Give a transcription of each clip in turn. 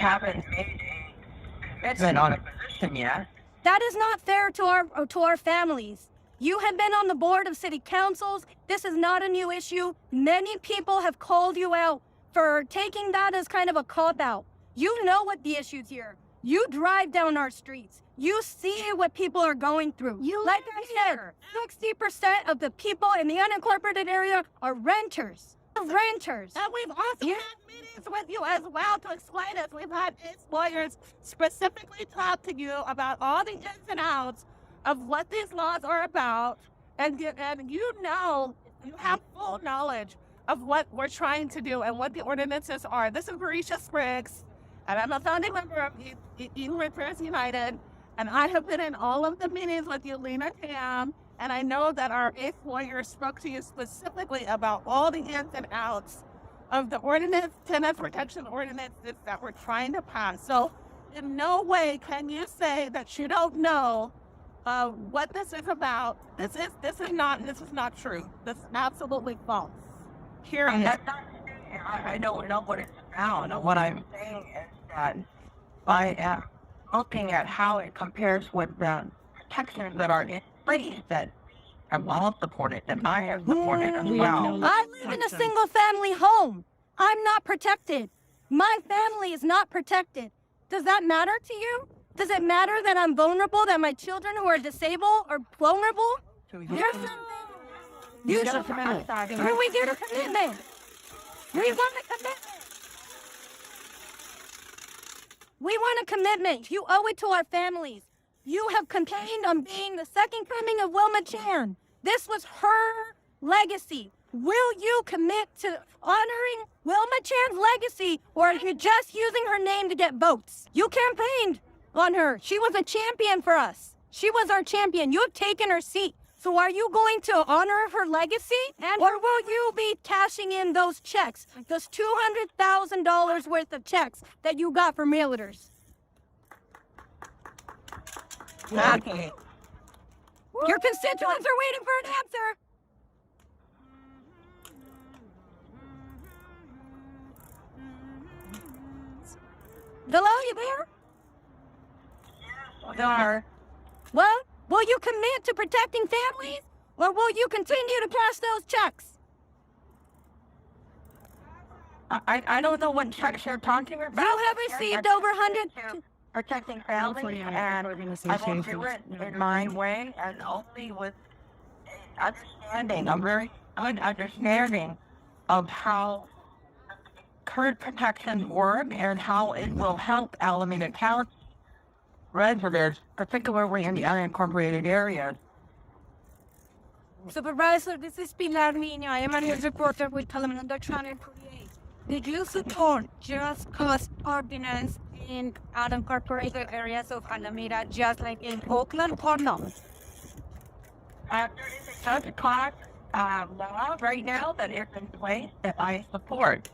haven't made a commitment on a position yet. That is not fair to our families. You have been on the board of city councils. This is not a new issue. Many people have called you out for taking that as kind of a cop-out. You know what the issues here. You drive down our streets. You see what people are going through. Like I said, 60% of the people in the unincorporated area are renters. Renters. And we've also had meetings with you as well to explain it. We've had ACE lawyers specifically talk to you about all the ins and outs of what these laws are about. And you have full knowledge of what we're trying to do and what the ordinances are. This is Marisha Spriggs, and I'm a founding member of Eden Renters United. And I have been in all of the meetings with you, Lena Tam, and I know that our ACE lawyer spoke to you specifically about all the ins and outs of the tenant protection ordinances that we're trying to pass. So in no way can you say that you don't know what this is about. This is not true. This is absolutely false. Here, I don't know what it's about. What I'm saying is that by looking at how it compares with the protections that are in place that have all supported, that I have supported as well. I live in a single family home. I'm not protected. My family is not protected. Does that matter to you? Does it matter that I'm vulnerable, that my children who are disabled are vulnerable? We want a commitment. We want a commitment. We want a commitment. You owe it to our families. You have complained on being the second coming of Wilma Chan. This was her legacy. Will you commit to honoring Wilma Chan's legacy, or are you just using her name to get votes? You campaigned on her. She was a champion for us. She was our champion. You have taken her seat. So are you going to honor her legacy? Or will you be cashing in those checks, those $200,000 worth of checks that you got from realtors? Okay. Your constituents are waiting for an answer. Hello, you there? There are. Well, will you commit to protecting families, or will you continue to cash those checks? I don't know what checks you're talking about. You have received over 100... Protecting families, and I will do it in my way and only with understanding, a very good understanding of how current protections work and how it will help Alameda County residents, particularly in the unincorporated areas. Supervisor, this is Pilar Nina. I am a news reporter with Alameda County. Did you support just cause ordinance in unincorporated areas of Alameda, just like in Oakland, or not? There is a judge clock law right now that is in place that I support.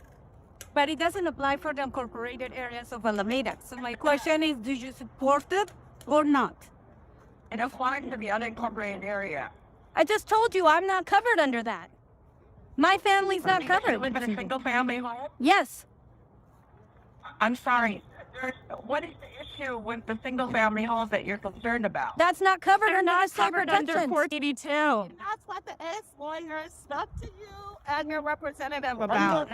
But it doesn't apply for the incorporated areas of Alameda. So my question is, do you support it or not? It applies to the unincorporated area. I just told you I'm not covered under that. My family's not covered. With a single family home? Yes. I'm sorry. What is the issue with the single family homes that you're concerned about? That's not covered They're under not the covered under protection. 482. And that's what the ACE lawyers spoke to you and your representative about.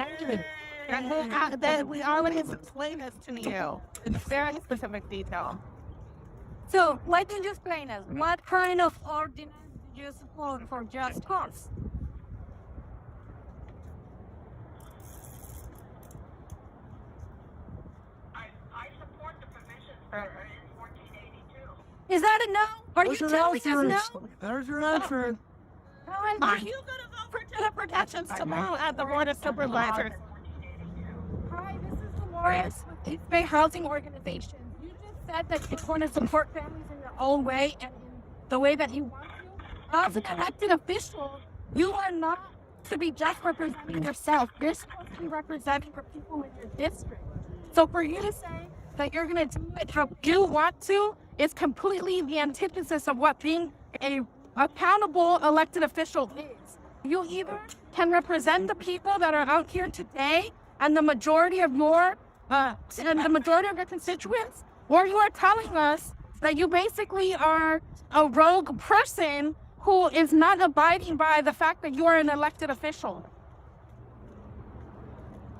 And we already explained this to you in very specific detail. So, why did you explain us? What kind of ordinance did you support for just cause? I support the provisions for 1482. Is that a no? Are you telling us no? There's your answer. Are you going to vote for tenant protections tomorrow at the Board of Supervisors? Hi, this is Dolores with East Bay Housing Organization. You just said that you want to support families in your own way and in the way that you want to. As an elected official, you are not to be just representing yourself. You're supposed to be representing for people in your district. So for you to say that you're going to do it how you want to is completely the antithesis of what being a accountable elected official is. You either can represent the people that are out here today and the majority of more and the majority of your constituents, or you are telling us that you basically are a rogue person who is not abiding by the fact that you are an elected official.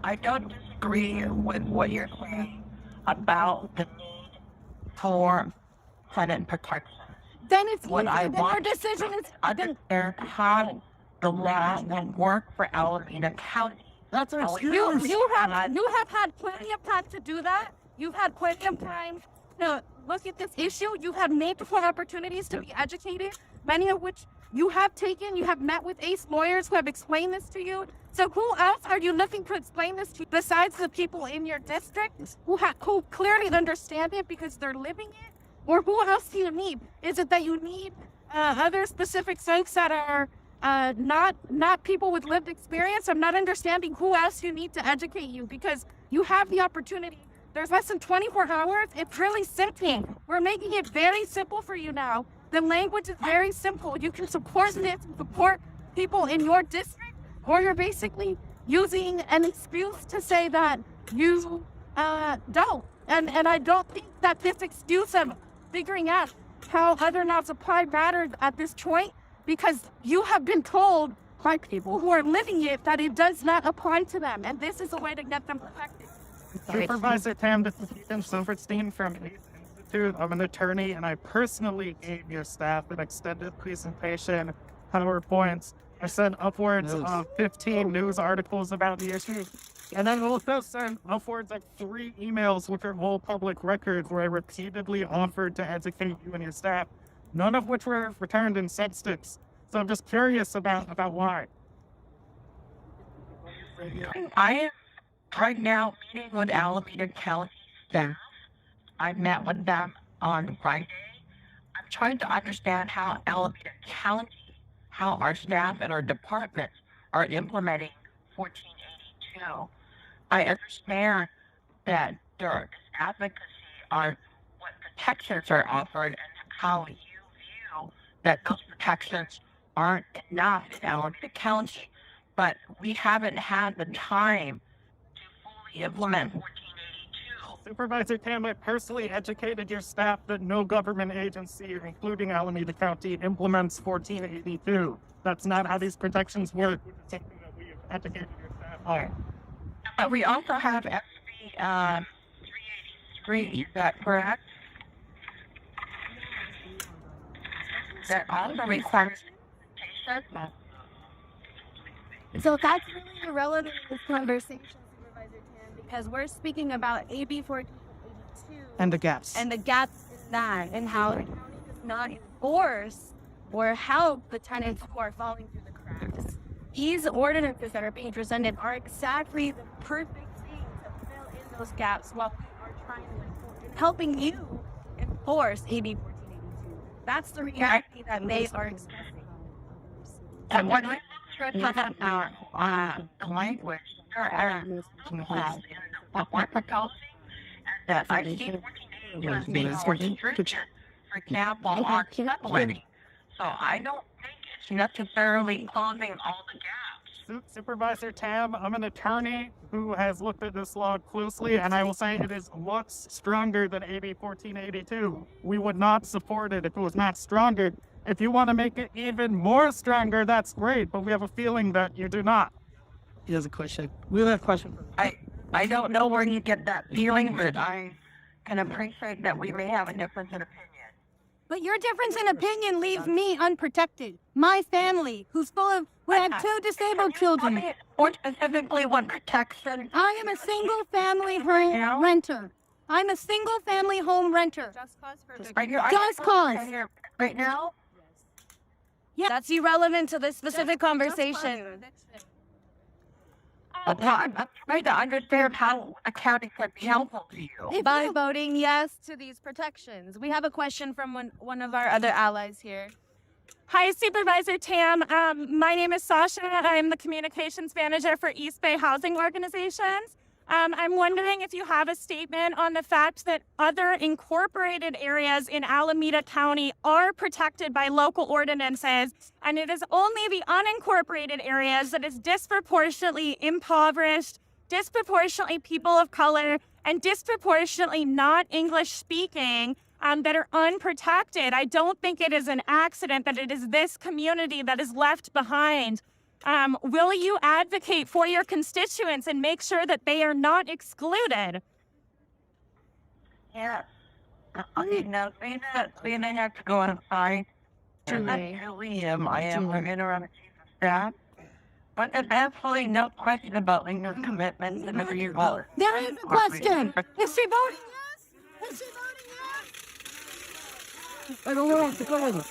I don't disagree with what you're saying about the need for tenant protection. Then it's What I then your want decision is to understand how the law will work for Alameda County. That's an you excuse. you have had plenty of time to do that. You've had plenty of time to look at this issue. You've had multiple opportunities to be educated, many of which you have taken. You have met with ACE lawyers who have explained this to you. So who else are you looking to explain this to besides the people in your district who clearly understand it because they're living it? Or who else do you need? Is it that you need other specific folks that are not people with lived experience? I'm not understanding who else you need to educate you because you have the opportunity. There's less than 24 hours. It's really simple. We're making it very simple for you now. The language is very simple. You can support this and support people in your district, or you're basically using an excuse to say that you don't. And I don't think that this excuse of figuring out how other laws apply matters at this point, because you have been told by people who are living it that it does not apply to them, and this is a way to get them protected. Supervisor Tam, this is Ethan Silverstein from ACE Institute. I'm an attorney, and I personally gave your staff an extended presentation, PowerPoints. I sent upwards of 15 news articles about the issue. And then also sent upwards of 3 emails with your whole public records where I repeatedly offered to educate you and your staff, none of which were returned in substance. So I'm just curious about why. I am right now meeting with Alameda County staff. I met with them on Friday. I'm trying to understand how Alameda County, how our staff and our departments are implementing 1482. I understand that there is advocacy on what protections are offered and how you view that those protections aren't enough in Alameda County, but we haven't had the time to fully implement 1482. Supervisor Tam, I personally educated your staff that no government agency, including Alameda County, implements 1482. That's not how these protections work, which is something that we've educated your staff on. But we also have SB 383, is that correct? That also requires presentation. So that's really irrelevant to this conversation, Supervisor Tam, because we're speaking about AB 1482 And the gaps. and the gaps in that, and how the county does not enforce or help the tenants who are falling through the cracks. These ordinances that are being presented are exactly the perfect thing to fill in those gaps while we are trying to enforce, helping you enforce AB 1482. That's the reality that they are expressing. And when we look at the language, there are policy that I see 1482 as being more stringent. For example, on subletting. So I don't think it's necessarily closing all the gaps. Supervisor Tam, I'm an attorney who has looked at this law closely, and I will say it is lots stronger than AB 1482. We would not support it if it was not stronger. If you want to make it even more stronger, that's great, but we have a feeling that you do not. He has a question. We have a question. I don't know where you get that feeling, but I can appreciate that we may have a difference in opinion. But your difference in opinion leaves me unprotected. My family, who have 2 disabled children. Or specifically what protection? I am a single family home renter. I'm a single family home renter. Just cause for Right here, Just cause. Right now? Yeah, that's irrelevant to this specific conversation. I'm trying to understand how accounting can be helpful to you. By voting yes to these protections. We have a question from one of our other allies here. Hi, Supervisor Tam. My name is Sasha. I'm the communications manager for East Bay Housing Organizations. I'm wondering if you have a statement on the fact that other incorporated areas in Alameda County are protected by local ordinances, and it is only the unincorporated areas that is disproportionately impoverished, disproportionately people of color, and disproportionately not English speaking that are unprotected. I don't think it is an accident that it is this community that is left behind. Will you advocate for your constituents and make sure that they are not excluded? Yeah. Lena has to go inside. And I truly am. I am an interim chief of staff. But there's absolutely no question about Lena's commitment to the vote. There is a question. Is she voting yes? Is she voting yes? I don't know.